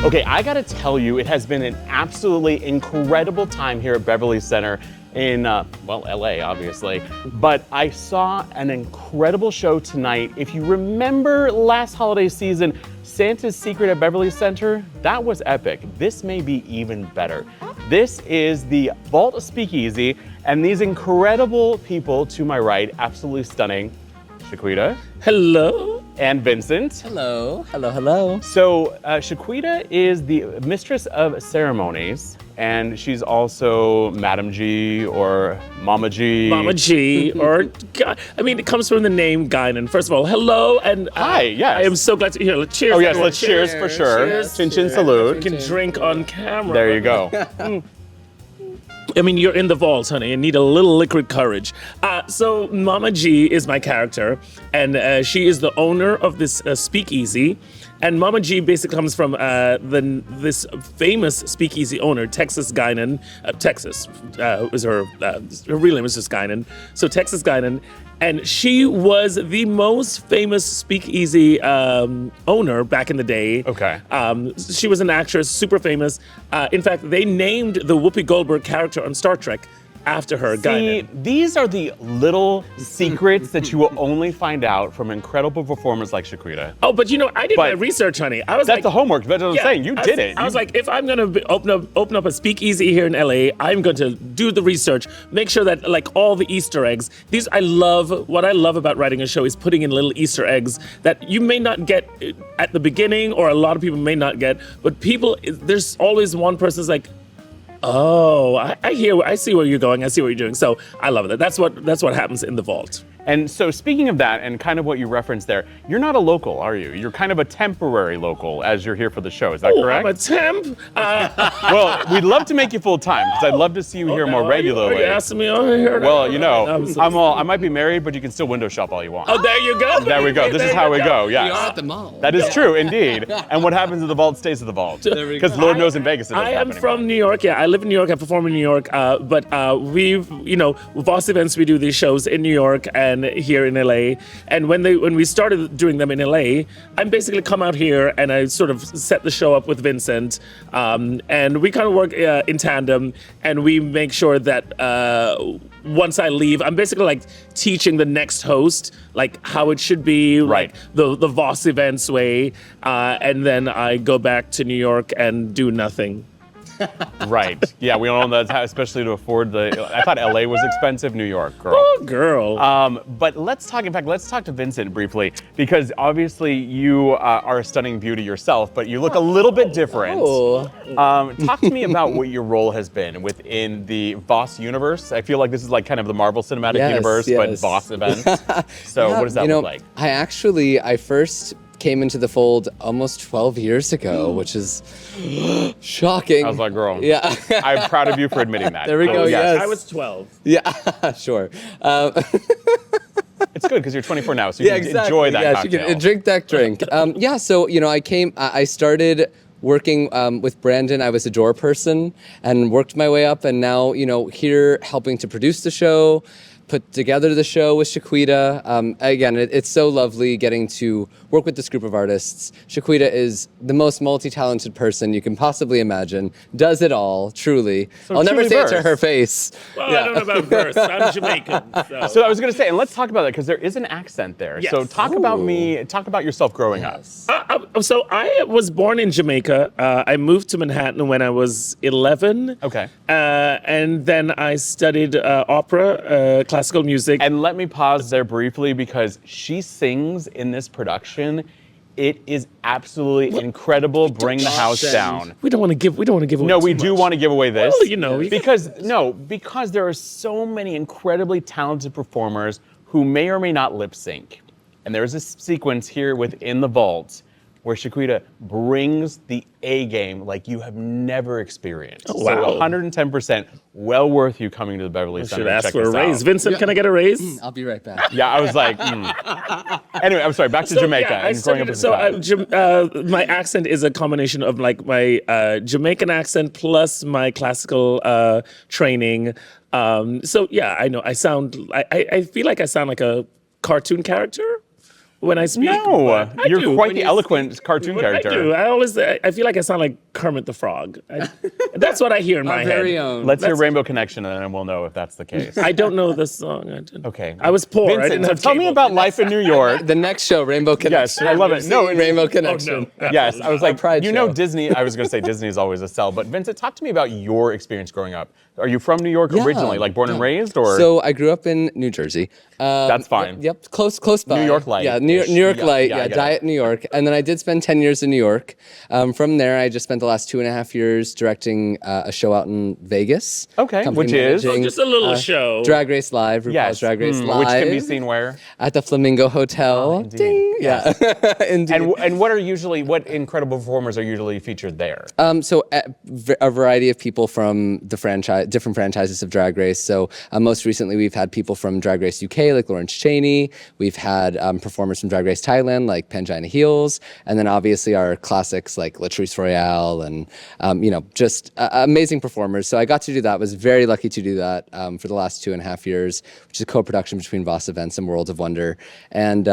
Okay, I gotta tell you, it has been an absolutely incredible time here at Beverly Center in, well, LA, obviously. But I saw an incredible show tonight. If you remember last holiday season, Santa's Secret at Beverly Center, that was epic. This may be even better. This is the Vault Speakeasy, and these incredible people to my right, absolutely stunning. Shequida. Hello. And Vincent. Hello. Hello, hello. So Shequida is the mistress of ceremonies, and she's also Madam G or Mama G. Mama G, or, I mean, it comes from the name Guinan. First of all, hello, and hi, yes. I am so glad to hear. Cheers. Oh, yes, everyone. let's cheers for sure. Cheers. Chin chin salute. You can drink on camera. There you go. I mean, you're in the vault, honey. You need a little liquid courage. So Mama G is my character, and she is the owner of this speakeasy. And Mama G basically comes from this famous speakeasy owner, Texas Guinan. Texas is her real name is just Guinan. So Texas Guinan. And she was the most famous speakeasy owner back in the day. Okay. She was an actress, super famous. In fact, they named the Whoopi Goldberg character on Star Trek after her. See, Guinan. these are the little secrets that you will only find out from incredible performers like Shequida. Oh, but you know, I did my research, honey. I was that's like, the homework. That's what I'm saying. You did it. I was like, if I'm gonna open up a speakeasy here in LA, I'm going to do the research, make sure that like all the Easter eggs. What I love about writing a show is putting in little Easter eggs that you may not get at the beginning, or a lot of people may not get. But there's always one person's like, oh, I see where you're going. I see what you're doing. So I love it. That's what happens in the vault. And so speaking of that, and kind of what you referenced there, you're not a local, are you? You're kind of a temporary local as you're here for the show. Is that correct? I'm a temp. Well, we'd love to make you full time because I'd love to see you here more regularly. Are you asking me over here? Well, you know, I might be married, but you can still window shop all you want. Oh, there you go. There we go. This is how we go. Yes. We are at the mall. That is true, indeed. And what happens in the vault stays in the vault. Because Lord knows in Vegas it doesn't I am happen from anymore. New York. Yeah, I live in New York. I perform in New York. But with Vault events, we do these shows in New York and here in LA. And when we started doing them in LA, I basically come out here and I sort of set the show up with Vincent, and we kind of work in tandem, and we make sure that once I leave, I'm basically like teaching the next host like how it should be, right? Like the Voss events way, and then I go back to New York and do nothing. Right. Yeah, we all know that, especially to afford I thought LA was expensive. New York, girl. Oh, girl. But let's talk to Vincent briefly, because obviously you are a stunning beauty yourself, but you look a little bit different. Oh. Talk to me about what your role has been within the Voss universe. I feel like this is like kind of the Marvel Cinematic Universe, but Voss events. So what does that look like? I first came into the fold almost 12 years ago, which is shocking. I was like, girl. Yeah. I'm proud of you for admitting that. There we go, yes. I was 12. Yeah, sure. It's good because you're 24 now, so you can enjoy that cocktail. You can drink that drink. So, I started working with Brandon. I was a door person and worked my way up, and now, here helping to produce the show, put together the show with Shequida. Again, it's so lovely getting to work with this group of artists. Shequida is the most multi-talented person you can possibly imagine. Does it all, truly. So I'll never say it verse. to her face. Well, I don't know about verse. I'm Jamaican. So I was going to say, and let's talk about that because there is an accent there. Yes. So talk about yourself growing up. So I was born in Jamaica. I moved to Manhattan when I was 11. Okay. And then I studied opera, classical music. And let me pause there briefly because she sings in this production. It is absolutely incredible. Bring the house down. We don't want to give away. No, we too do much. want to give away this. Well, because there are so many incredibly talented performers who may or may not lip sync. And there's a sequence here within the vault where Shequida brings the A game like you have never experienced. Oh, wow. So 110%, well worth you coming to the Beverly Center. Should and ask check for a this raise. out. Vincent, can I get a raise? I'll be right back. Yeah, I was like, Anyway, I'm sorry, back to Jamaica. Yeah, and growing up as a child. my accent is a combination of like my Jamaican accent plus my classical training. I know I feel like I sound like a cartoon character. when I speak. No, but I you're do. quite When the you eloquent speak. cartoon What character. I do. I feel like I sound like Kermit the Frog. That's what I hear in my Our head. very own. Let's hear Rainbow Connection, and then we'll know if that's the case. I don't know the song. Okay. I was poor. I Vincent, didn't so have tell me cable. about life in New York. The next show, Rainbow Yes, Connection. I love it. No, Rainbow Connection. Oh, no. Yes, I was like, Pride you know, show. Disney. I was going to say Disney is always a sell, but Vincent, talk to me about your experience growing up. Are you from New York originally, like born and raised, or? So I grew up in New Jersey. That's fine. Yep, close by. New York light. Yeah, New York Yeah, light. yeah, I Yeah, get diet it. New York. And then I did spend 10 years in New York. From there, I just spent the last 2.5 years directing a show out in Vegas. Okay, Company which is? managing, Just a little show. Drag Race Live, RuPaul's Yes, Drag Race Live. which can be seen where? At the Flamingo Hotel. indeed. Ding. Yes. Yeah. Indeed. And what incredible performers are usually featured there? So a variety of people from the different franchises of Drag Race. So most recently, we've had people from Drag Race UK, like Lawrence Chaney. We've had performers from Drag Race Thailand, like Pangina Heels, and then obviously our classics like Latrice Royale, and just amazing performers. So I got to do that. Was very lucky to do that for the last 2.5 years, which is a co-production between Voss Events and World of Wonder. And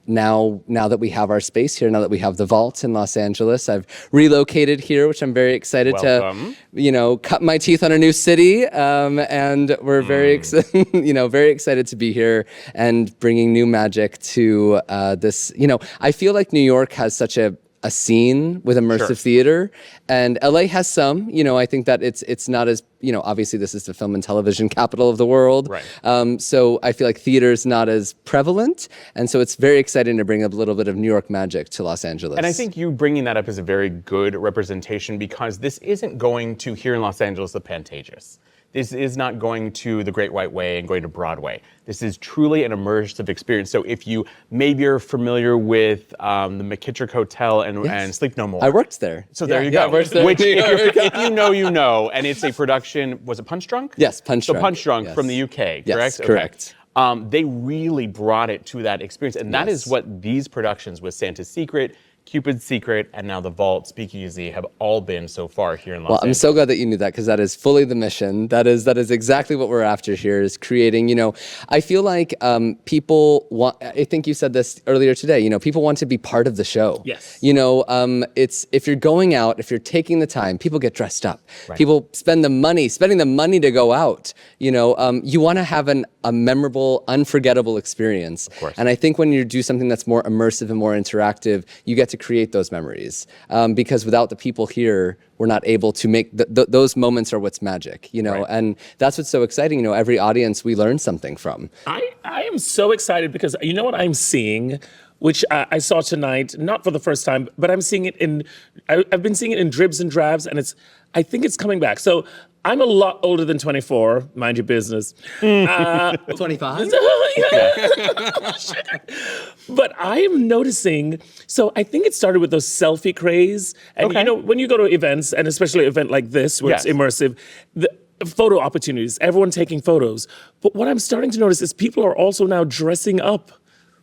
now that we have our space here, now that we have the Vault in Los Angeles, I've relocated here, which I'm very excited Welcome. to, cut my teeth on a new city. And we're very, very excited to be here and bringing new magic to this. I feel like New York has such a scene with immersive theater, and LA has some. I think that it's not as, obviously this is the film and television capital of the world. Right. So I feel like theater is not as prevalent, and so it's very exciting to bring a little bit of New York magic to Los Angeles. And I think you bringing that up is a very good representation, because this isn't going to, here in Los Angeles, the Pantages. This is not going to the Great White Way and going to Broadway. This is truly an immersive experience. So if you maybe are familiar with the McKittrick Hotel and Sleep No More. I worked there. So there you yeah, go. I worked there. Which, if you know, you know. And it's a production, was it Punch Drunk? Yes, Punch Drunk. So Punch Drunk Yes. from the UK, correct? Yes, Okay. correct. They really brought it to that experience. And that is what these productions with Santa's Secret, Cupid's Secret, and now the Vault Speakeasy have all been so far here in Los Well, Angeles. I'm so glad that you knew that, because that is fully the mission. That is exactly what we're after here, is creating, I feel like people want, I think you said this earlier today, people want to be part of the show. Yes. It's, if you're going out, if you're taking the time, people get dressed up. Right. People spending the money to go out. You want to have a memorable, unforgettable experience. Of course. And I think when you do something that's more immersive and more interactive, you get to create those memories. Because without the people here, we're not able to make those moments are what's magic, Right. And that's what's so exciting. Every audience we learn something from. I am so excited because you know what I'm seeing, which I saw tonight, not for the first time, but I'm seeing it I've been seeing it in dribs and drabs, and I think it's coming back. So I'm a lot older than 24, mind your business. 25? But I am noticing, so I think it started with those selfie craze. And Okay. when you go to events, and especially an event like this, where Yes. it's immersive, the photo opportunities, everyone taking photos. But what I'm starting to notice is people are also now dressing up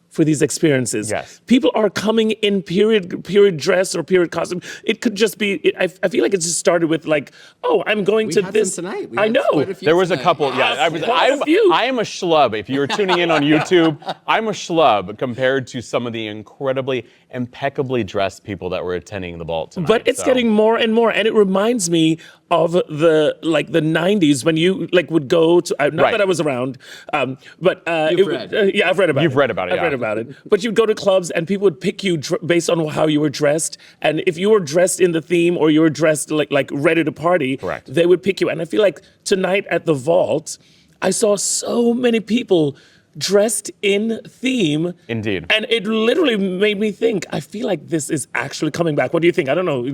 for these experiences. Yes. People are coming in period dress or period costume. It could just be, I feel like it just started with like, oh, I'm going to had this. some tonight. We I had know. quite a few. There was a tonight. couple, yeah. I am a schlub. If you're tuning in on YouTube, I'm a schlub compared to some of the incredibly, impeccably dressed people that were attending the Vault tonight. But it's So- getting more and more, and it reminds me of the 90s when you would go to not Right. that I was around, but You've read. yeah, I've read about it. You've read about it, I've yeah. read about it. But you'd go to clubs and people would pick you based on how you were dressed, and if you were dressed in the theme or you were dressed like ready to party, Correct. they would pick you. And I feel like tonight at the Vault, I saw so many people dressed in theme. Indeed. And it literally made me think, I feel like this is actually coming back. What do you think? I don't know,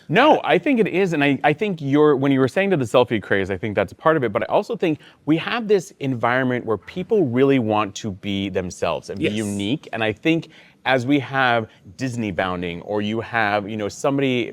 No, I think it is, and I think when you were saying to the selfie craze, I think that's part of it, but I also think we have this environment where people really want to be themselves and be Yes. unique, and I think as we have Disney bounding, or you have, somebody,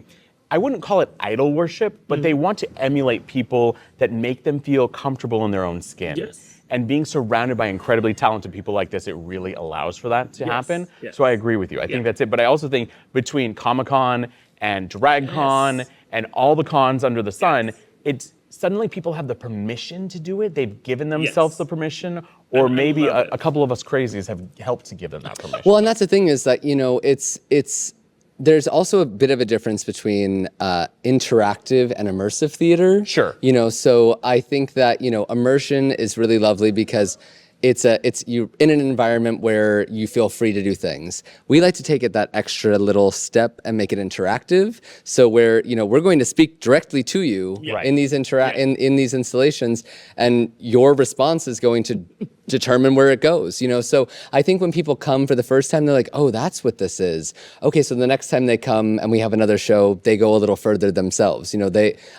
I wouldn't call it idol worship, but they want to emulate people that make them feel comfortable in their own skin. Yes. And being surrounded by incredibly talented people like this, it really allows for that to happen. yes. So I agree with you. I think that's it. But I also think between Comic-Con and DragCon and all the cons under the sun, it's suddenly people have the permission to do it. They've given themselves the permission, or maybe a couple of us crazies have helped to give them that permission. Well, and that's the thing is that, it's there's also a bit of a difference between interactive and immersive theater. Sure. So I think that, immersion is really lovely because it's you in an environment where you feel free to do things. We like to take it that extra little step and make it interactive. So where we're going to speak directly to you in these in these installations, and your response is going to determine where it goes. So I think when people come for the first time, they're like, oh, that's what this is. Okay, so the next time they come and we have another show, they go a little further themselves.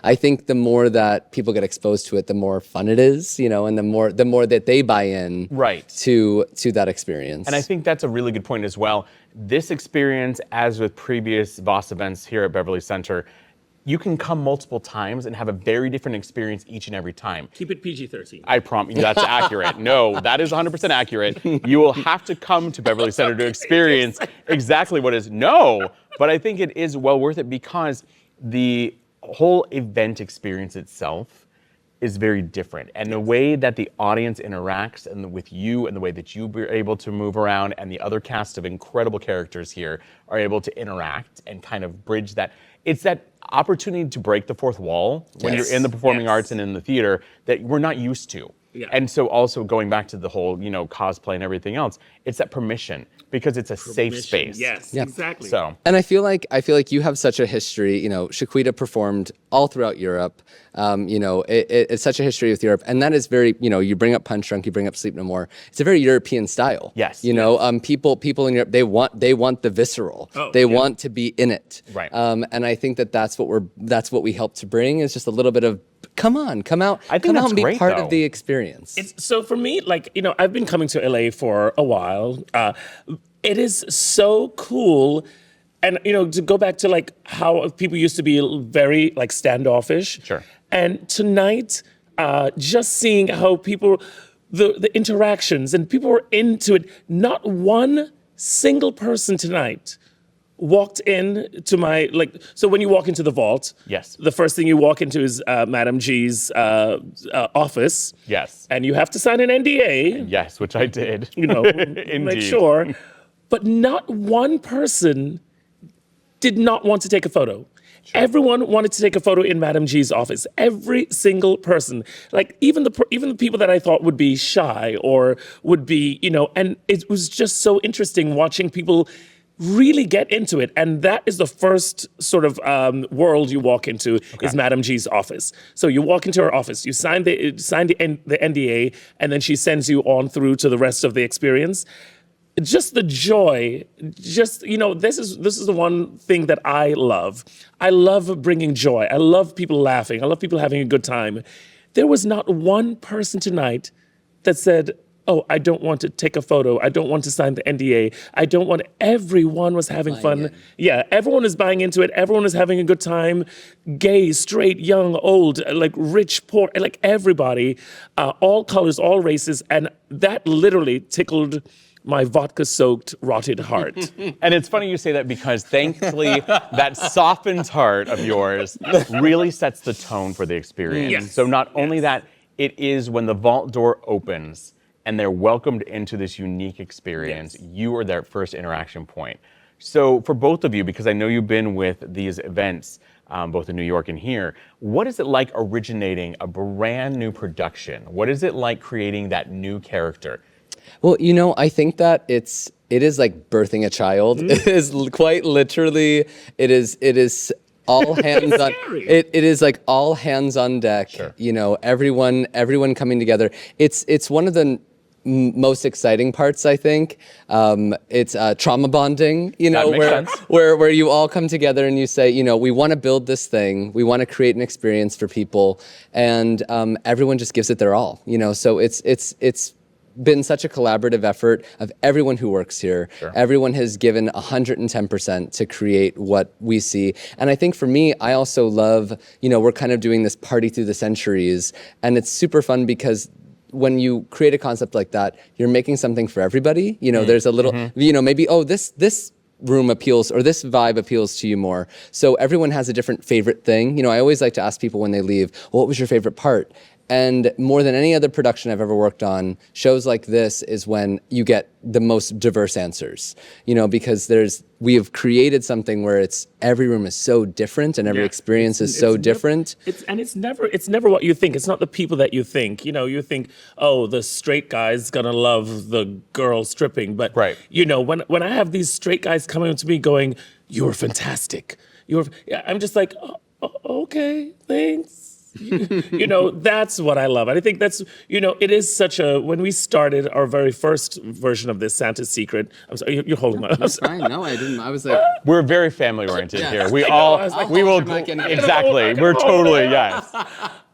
I think the more that people get exposed to it, the more fun it is. And the more that they buy in. Right. To that experience. And I think that's a really good point as well. This experience, as with previous Voss events here at Beverly Center, you can come multiple times and have a very different experience each and every time. Keep it PG-13. I promise you that's accurate. No, that is 100% accurate. You will have to come to Beverly Center to experience exactly what is. No, but I think it is well worth it because the whole event experience itself is very different. And the way that the audience interacts and with you and the way that you are able to move around and the other cast of incredible characters here are able to interact and kind of bridge that. It's that opportunity to break the fourth wall when you're in the performing arts and in the theater that we're not used to. Yeah. And so also going back to the whole, cosplay and everything else, it's that permission because it's a safe space. Yes, exactly. So. And I feel like you have such a history. Shequida performed all throughout Europe. It's such a history with Europe, and that is very. You bring up Punch Drunk, you bring up Sleep No More. It's a very European style. Yes. People in Europe they want the visceral. They want to be in it. Right. And I think that's what we help to bring is just a little bit of. Come out. I think come that's out and be great, part though. of the experience. So for me, I've been coming to LA for a while. It is so cool. And, to go back to how people used to be very standoffish. Sure. And tonight, just seeing how people, the interactions and people were into it. Not one single person tonight walked in to my, so when you walk into the vault, yes, the first thing you walk into is Madam G's office. Yes. And you have to sign an NDA. Yes, which I did. Make sure. But not one person did not want to take a photo. Sure. Everyone wanted to take a photo in Madam G's office. Every single person, even the people that I thought would be shy or would be, and it was just so interesting watching people really get into it. And that is the first sort of world you walk into is Madam G's office. So you walk into her office, you sign the NDA, and then she sends you on through to the rest of the experience. Just the joy, this is the one thing that I love. I love bringing joy. I love people laughing. I love people having a good time. There was not one person tonight that said, oh, I don't want to take a photo. I don't want to sign the NDA. Everyone was having fun. Yeah, everyone is buying into it. Everyone is having a good time. Gay, straight, young, old, rich, poor, everybody, all colors, all races. And that literally tickled my vodka-soaked, rotted heart. And it's funny you say that because thankfully that softened heart of yours really sets the tone for the experience. Yes. So not only that, it is when the vault door opens and they're welcomed into this unique experience, you are their first interaction point. So for both of you, because I know you've been with these events, both in New York and here, what is it like originating a brand new production? What is it like creating that new character? Well, I think that it is like birthing a child. It is quite literally, it is all hands on, it is like all hands on deck. Sure. Everyone coming together. It's one of the most exciting parts, I think. It's trauma bonding, where you all come together and you say, we want to build this thing, we want to create an experience for people, and everyone just gives it their all. So it's been such a collaborative effort of everyone who works here. Sure. Everyone has given 110% to create what we see. And I think for me, I also love, we're kind of doing this party through the centuries, and it's super fun because when you create a concept like that, you're making something for everybody. There's a little, maybe, this room appeals or this vibe appeals to you more. So everyone has a different favorite thing. I always like to ask people when they leave, well, what was your favorite part? And more than any other production I've ever worked on, shows like this is when you get the most diverse answers, because we have created something where every room is so different and every experience is so different. It's never what you think. It's not the people that you think. You think, oh, the straight guy's gonna love the girl stripping, but when I have these straight guys coming up to me going, "You're fantastic," I'm just like, oh, okay, thanks. That's what I love. And I think that's, it is when we started our very first version of this, Santa's Secret. I'm sorry, you're holding my. That's fine. No, I didn't. I was like. We're very family oriented here. We exactly. We're totally, yes.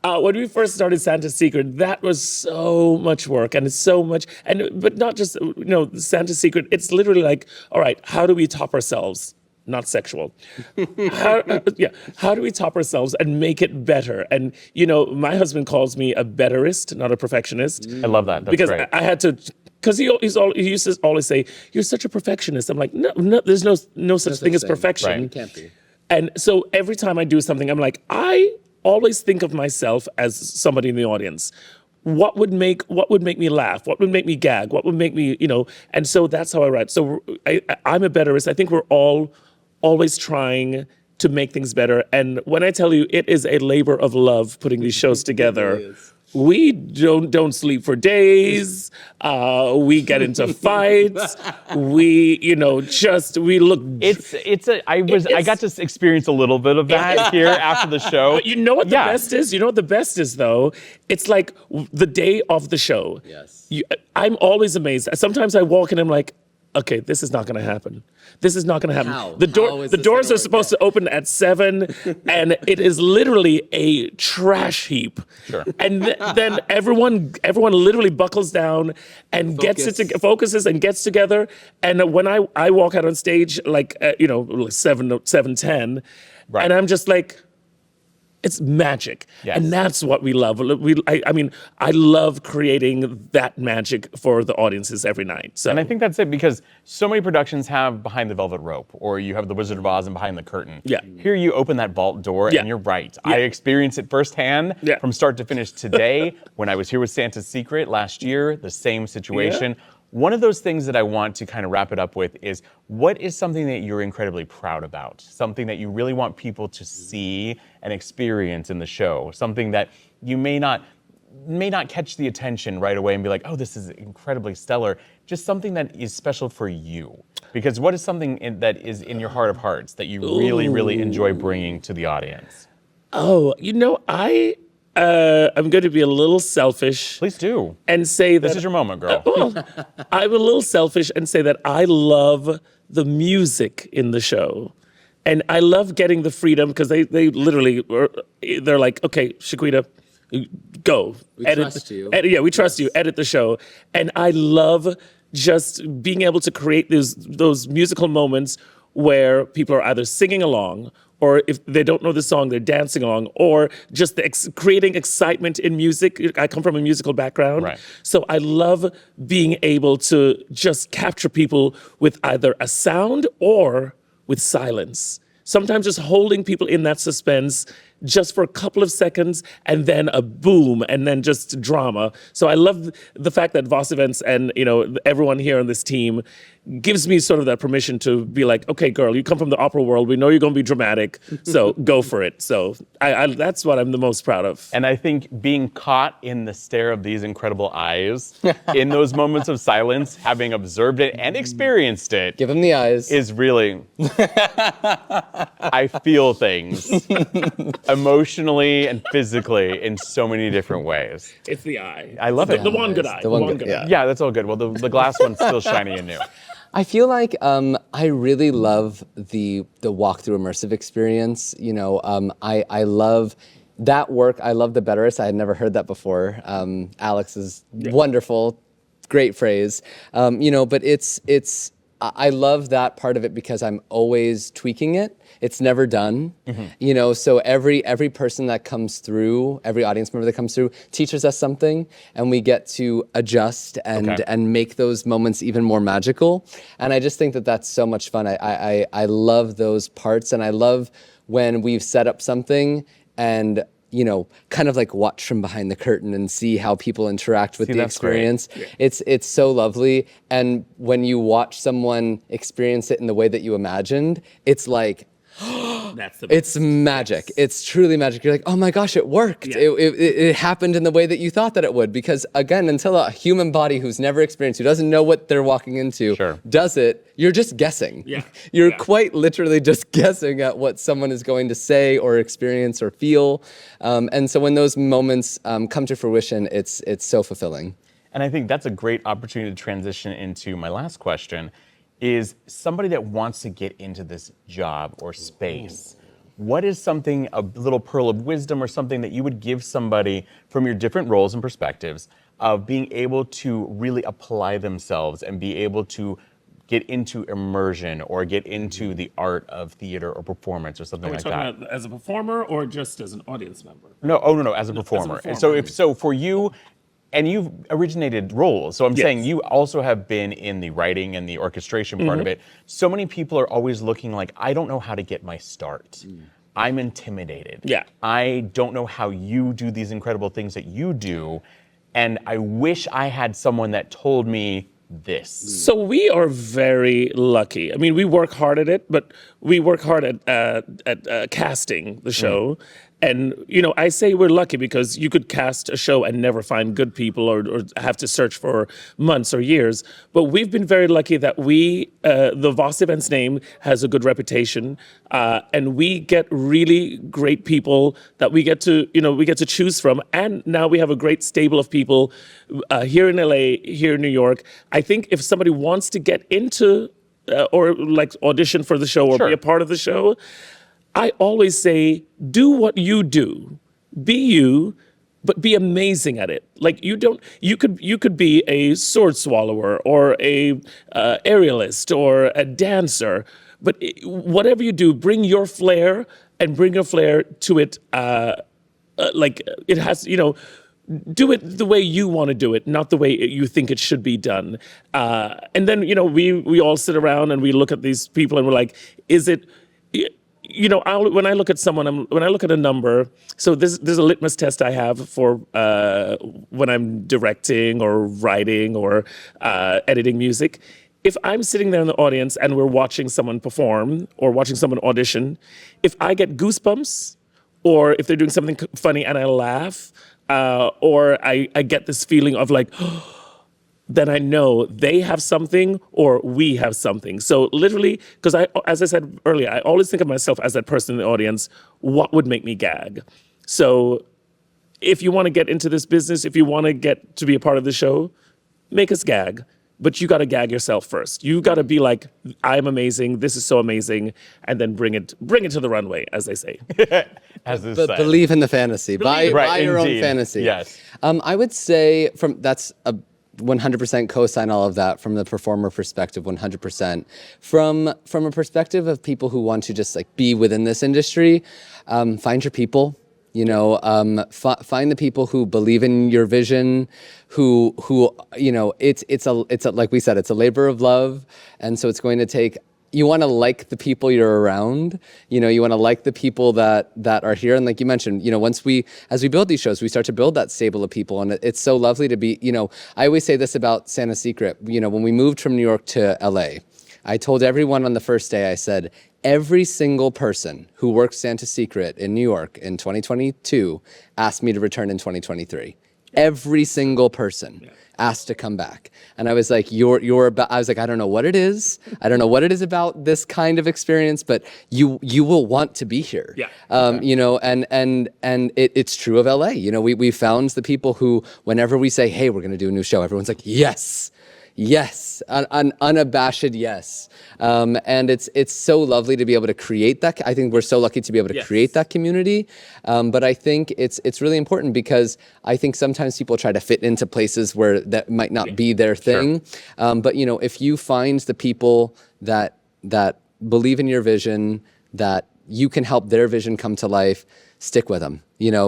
When we first started Santa's Secret, that was so much work, and it's so much, but not just, Santa's Secret, it's literally like, all right, how do we top ourselves? Not sexual. How do we top ourselves and make it better? And, my husband calls me a betterist, not a perfectionist. I love that. That's because great. I had to, because he used to always say, "You're such a perfectionist." I'm like, no, there's no such thing as perfection. Right. It can't be. And so every time I do something, I'm like, I always think of myself as somebody in the audience. What would make me laugh? What would make me gag? What would make me, and so that's how I write. So I'm a betterist. I think we're all always trying to make things better. And when I tell you it is a labor of love putting these shows together, we don't sleep for days. We get into fights. We look. I got to experience a little bit of that here after the show. But you know what the best is? You know what the best is though? It's like the day of the show. Yes. I'm always amazed. Sometimes I walk in and I'm like, okay, this is not going to happen. This is not going to happen. How? The doors are supposed to open at 7, and it is literally a trash heap. Sure. And then everyone literally buckles down and focuses and gets together. And when I walk out on stage, like 7:10, right. And I'm just like, it's magic. Yes. And that's what we love. I love creating that magic for the audiences every night. So. And I think that's it, because so many productions have Behind the Velvet Rope, or you have The Wizard of Oz and Behind the Curtain. Yeah. Here you open that vault door, and you're right. Yeah. I experienced it firsthand from start to finish today. When I was here with Santa's Secret last year, the same situation. Yeah. One of those things that I want to kind of wrap it up with is, what is something that you're incredibly proud about? Something that you really want people to see and experience in the show? Something that you may not catch the attention right away and be like, oh, this is incredibly stellar. Just something that is special for you. Because what is something that is in your heart of hearts that you really, really enjoy bringing to the audience? Oh, I'm going to be a little selfish. Please do. And say that... This is your moment, girl. I'm a little selfish and say that I love the music in the show. And I love getting the freedom, because they literally, they're like, okay, Shequida, go. We trust you. We trust you. Edit the show. And I love just being able to create those musical moments where people are either singing along, or if they don't know the song, they're dancing along, or just creating excitement in music. I come from a musical background. Right. So I love being able to just capture people with either a sound or with silence. Sometimes just holding people in that suspense just for a couple of seconds, and then a boom, and then just drama. So I love the fact that Voss Events and everyone here on this team gives me sort of that permission to be like, okay, girl, you come from the opera world. We know you're going to be dramatic, so go for it. So that's what I'm the most proud of. And I think being caught in the stare of these incredible eyes in those moments of silence, having observed it and experienced it, give them the eyes, is really, I feel things emotionally and physically in so many different ways. It's the eye. I love it. The one good eye. The one good eye. Yeah, that's all good. Well, the glass one's still shiny and new. I feel like I really love the walkthrough immersive experience. I love that work. I love the betterist. I had never heard that before. Alex is wonderful, great phrase. But it's I love that part of it because I'm always tweaking it. It's never done. Mm-hmm. So every person that comes through, every audience member that comes through teaches us something, and we get to adjust and make those moments even more magical. And I just think that that's so much fun. I love those parts, and I love when we've set up something and kind of like watch from behind the curtain and see how people interact with the that's great. experience. Yeah. It's so lovely. And when you watch someone experience it in the way that you imagined, it's like, That's the it's magic. Yes. It's truly magic. You're like, oh my gosh, it worked. Yeah. It happened in the way that you thought that it would. Because again, until a human body who's never experienced, who doesn't know what they're walking into, does it, you're just guessing. Yeah. You're quite literally just guessing at what someone is going to say or experience or feel. And so when those moments come to fruition, it's so fulfilling. And I think that's a great opportunity to transition into my last question, is somebody that wants to get into this job or space. What is something, a little pearl of wisdom or something that you would give somebody from your different roles and perspectives of being able to really apply themselves and be able to get into immersion or get into the art of theater or performance or something like that? Are we talking about as a performer or just as an audience member? No, as a performer. And so for you, and you've originated roles. So I'm saying you also have been in the writing and the orchestration part of it. So many people are always looking like, I don't know how to get my start. I'm intimidated. Yeah. I don't know how you do these incredible things that you do. And I wish I had someone that told me this. So we are very lucky. I mean, we work hard at it, but we work hard at casting the show. And, I say we're lucky because you could cast a show and never find good people or have to search for months or years. But we've been very lucky that the Voss Events name has a good reputation. And we get really great people that we get to choose from. And now we have a great stable of people here in LA, here in New York. I think if somebody wants to get into or like audition for the show or be a part of the show, I always say, do what you do, be you, but be amazing at it. Like you could be a sword swallower or a aerialist or a dancer, but whatever you do, bring your flair and bring your flair to it. Like it has, do it the way you want to do it, not the way you think it should be done. And then, we all sit around and we look at these people and we're like, is it? When I look at someone, when I look at a number, so there's a litmus test I have for when I'm directing or writing or editing music. If I'm sitting there in the audience and we're watching someone perform or watching someone audition, if I get goosebumps or if they're doing something funny and I laugh or I get this feeling of like, then I know they have something or we have something. So literally, because as I said earlier, I always think of myself as that person in the audience, what would make me gag? So if you want to get into this business, if you want to get to be a part of the show, make us gag. But you got to gag yourself first. You got to be like, I'm amazing, this is so amazing, and then bring it to the runway, as they say. Believe in the fantasy. Buy your own fantasy. Yes. I would say that's a 100% co-sign all of that from the performer perspective, 100%. From a perspective of people who want to just like be within this industry, find your people. Find the people who believe in your vision, who it's a like we said, it's a labor of love, and so it's going to take. You want to like the people you're around. You want to like the people that are here. And like you mentioned, as we build these shows, we start to build that stable of people. And it's so lovely to be, I always say this about Santa's Secret. When we moved from New York to LA, I told everyone on the first day, I said, every single person who worked Santa's Secret in New York in 2022 asked me to return in 2023. Every single person asked to come back. And I was like, I was like, I don't know what it is. I don't know what it is about this kind of experience, but you will want to be here. Yeah. And it's true of LA. We found the people who, whenever we say, hey, we're going to do a new show, everyone's like, yes, an unabashed yes. And it's so lovely to be able to create that. I think we're so lucky to be able to create that community. But I think it's really important because I think sometimes people try to fit into places where that might not be their thing. Sure. But if you find the people that believe in your vision, that you can help their vision come to life, stick with them.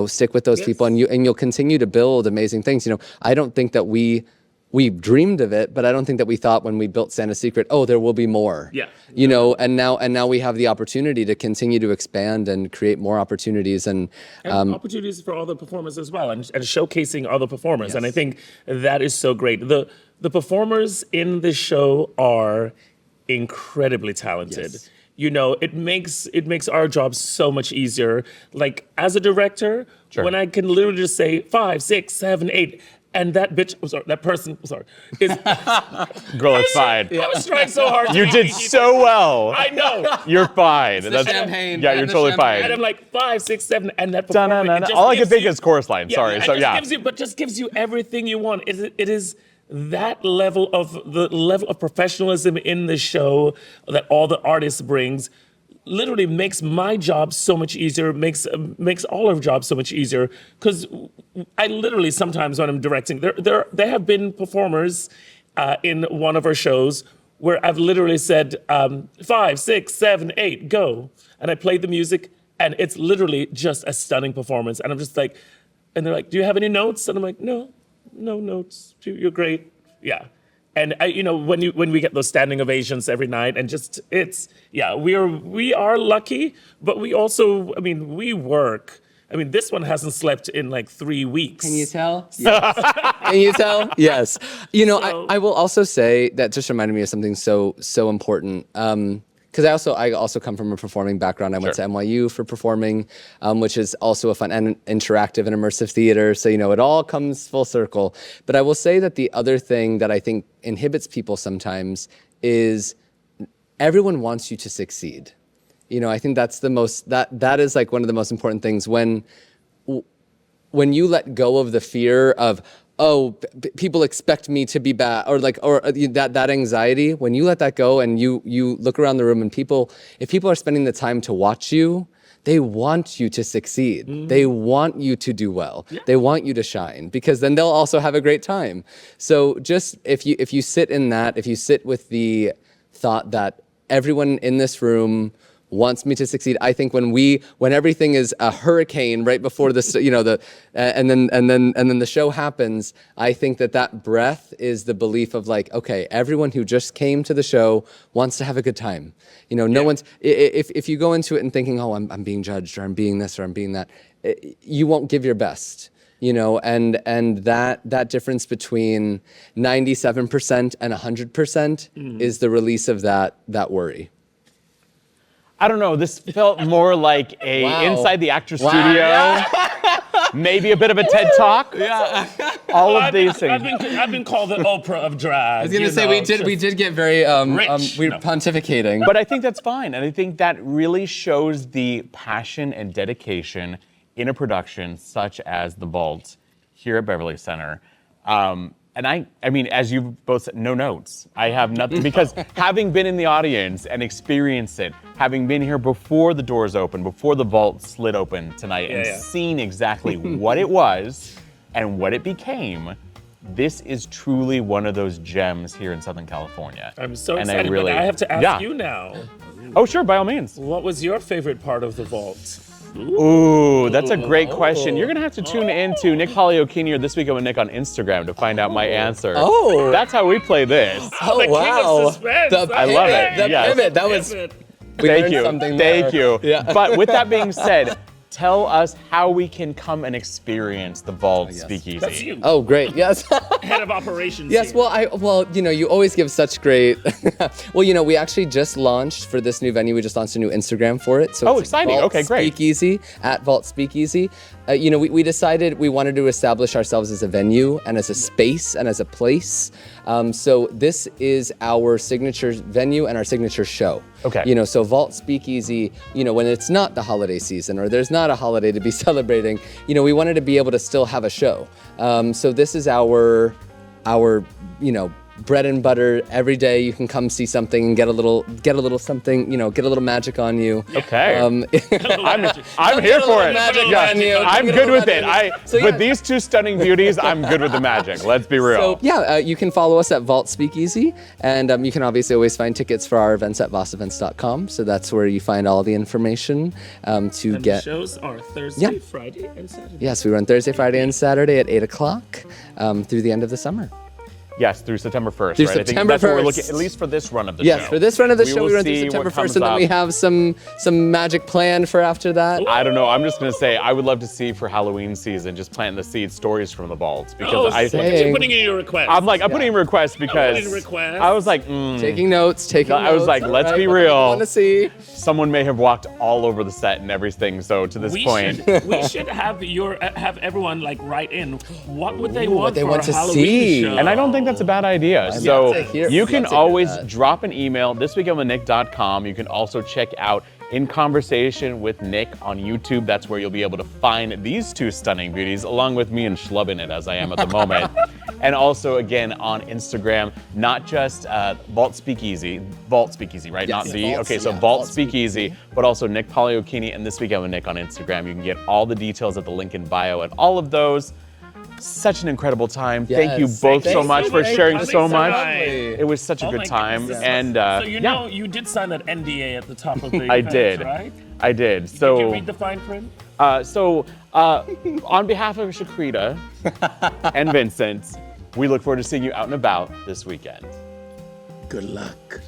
Stick with those people, and you'll continue to build amazing things. I don't think that we we dreamed of it, but I don't think that we thought when we built Santa's Secret, oh, there will be more. Yeah. You know, and now we have the opportunity to continue to expand and create more opportunities and opportunities for all the performers as well, and showcasing other performers. And I think that is so great. The performers in the show are incredibly talented. Yes. You know, it makes our job so much easier. Like as a director, when I can literally just say 5, 6, 7, 8. And that bitch, that person, is. Girl, it's fine. I was trying so hard. You did so well. I know. You're fine. the champagne. Yeah, you're totally fine. And I'm like 5, 6, 7, and that performance. All I can think is chorus line. Sorry. And So it just gives you everything you want. It is that level of professionalism in the show that all the artists brings. Literally makes my job so much easier, makes all our jobs so much easier. Because I literally sometimes when I'm directing, there have been performers in one of our shows where I've literally said 5, 6, 7, 8, go, and I played the music, and it's literally just a stunning performance, and I'm just like, and they're like, do you have any notes? And I'm like, no notes. You're great. Yeah. And when we get those standing ovations every night, and we are lucky, but we also, we work. This one hasn't slept in like 3 weeks. Can you tell? Yes. Can you tell? Yes. I will also say that just reminded me of something so important. Because I also come from a performing background. I went to NYU for performing, which is also a fun and interactive and immersive theater. So, it all comes full circle. But I will say that the other thing that I think inhibits people sometimes is everyone wants you to succeed. I think that's that is like one of the most important things when you let go of the fear of, people expect me to be bad, or that anxiety. When you let that go and you look around the room and if people are spending the time to watch you, they want you to succeed. Mm-hmm. They want you to do well. Yeah. They want you to shine, because then they'll also have a great time. So just if you sit in that, if you sit with the thought that everyone in this room wants me to succeed. I think when everything is a hurricane right before this, and then the show happens, I think that breath is the belief of like, okay, everyone who just came to the show wants to have a good time. No one's, if you go into it and thinking, oh, I'm being judged, or I'm being this, or I'm being that, you won't give your best. And that difference between 97% and 100% is the release of that worry. I don't know. This felt more like inside the actor studio. Maybe a bit of a TED Talk. Yeah. All of these things. I've been called the Oprah of drag. I was gonna say we did get very we were pontificating. But I think that's fine, and I think that really shows the passion and dedication in a production such as The Vault here at Beverly Center. And I mean, as you both said, no notes. I have nothing, because having been in the audience and experienced it, having been here before the doors opened, before the vault slid open tonight, and seen exactly what it was and what it became, this is truly one of those gems here in Southern California. I'm so excited, but I have to ask you now. Oh, sure, by all means. What was your favorite part of the vault? Ooh, that's a great question. You're gonna have to tune in to Nick Poliochini or This Week with Nick on Instagram to find out my answer. Oh. That's how we play this. Oh, the wow. king of suspense. I love it. The Yes. pivot. That was. Thank you. Thank you. Yeah. But with that being said, tell us how we can come and experience the Vault Speakeasy. That's you. Oh, great. Yes. Head of operations. Yes, here. well, you always give such great. Well, we actually just launched for this new venue. We just launched a new Instagram for it. So it's exciting. Vault Okay, great. Speakeasy at Vault Speakeasy. We decided we wanted to establish ourselves as a venue and as a space and as a place. So this is our signature venue and our signature show. Okay. So Vault Speakeasy, when it's not the holiday season or there's not a holiday to be celebrating, we wanted to be able to still have a show. So this is our bread and butter. Every day you can come see something and get a little something, get a little magic on you. Okay. I'm Get here a for little it. magic Yeah, on you. I'm Get a good little with it. magic. With these two stunning beauties, I'm good with the magic. Let's be real. So you can follow us at Vault Speakeasy, and you can obviously always find tickets for our events at vossevents.com. So that's where you find all the information to And get. the shows are Thursday, Friday, and Saturday. Yes, we run Thursday, Friday, and Saturday at 8 o'clock through the end of the summer. Yes, through September 1st, Through right? I think September that's what we're 1st. looking, at least for this run of the show. Yes, for this run of the show, will we run through see September what 1st, and then comes we up. have some magic planned for after that. I don't know. I'm just gonna say I would love to see for Halloween season just planting the seed stories from the vault because Oh, I look at Dang. you putting in your request. I'm putting in requests because putting requests. I was like, Taking notes. I was like, let's be real. I want to see. someone may have walked all over the set and everything. So to this point, we should have everyone like write in what would they want they for want a to Halloween see. show. and I don't think that's a bad idea. So to hear- you love can to hear always that. drop an email thisweekendwithnick.com. You can also check out In Conversation with Nick on YouTube. That's where you'll be able to find these two stunning beauties, along with me and schlubbing it as I am at the moment. And also, again, on Instagram, not just Vault Speakeasy, right? Yes. Not the, Vault, okay, so yeah, Vault Vault Speakeasy, but also Nick Poliokini and This Weekend with Nick on Instagram. You can get all the details at the link in bio and all of those. Such an incredible time. Thank you Yes. both so Thanks much so for much. sharing Thanks so so much. much. It was such a Oh good my time. goodness. And So you know, you did sign that NDA at the top of the I event, did. right? I did. Did you So, read the fine print? on behalf of Shequida and Vincent, we look forward to seeing you out and about this weekend. Good luck.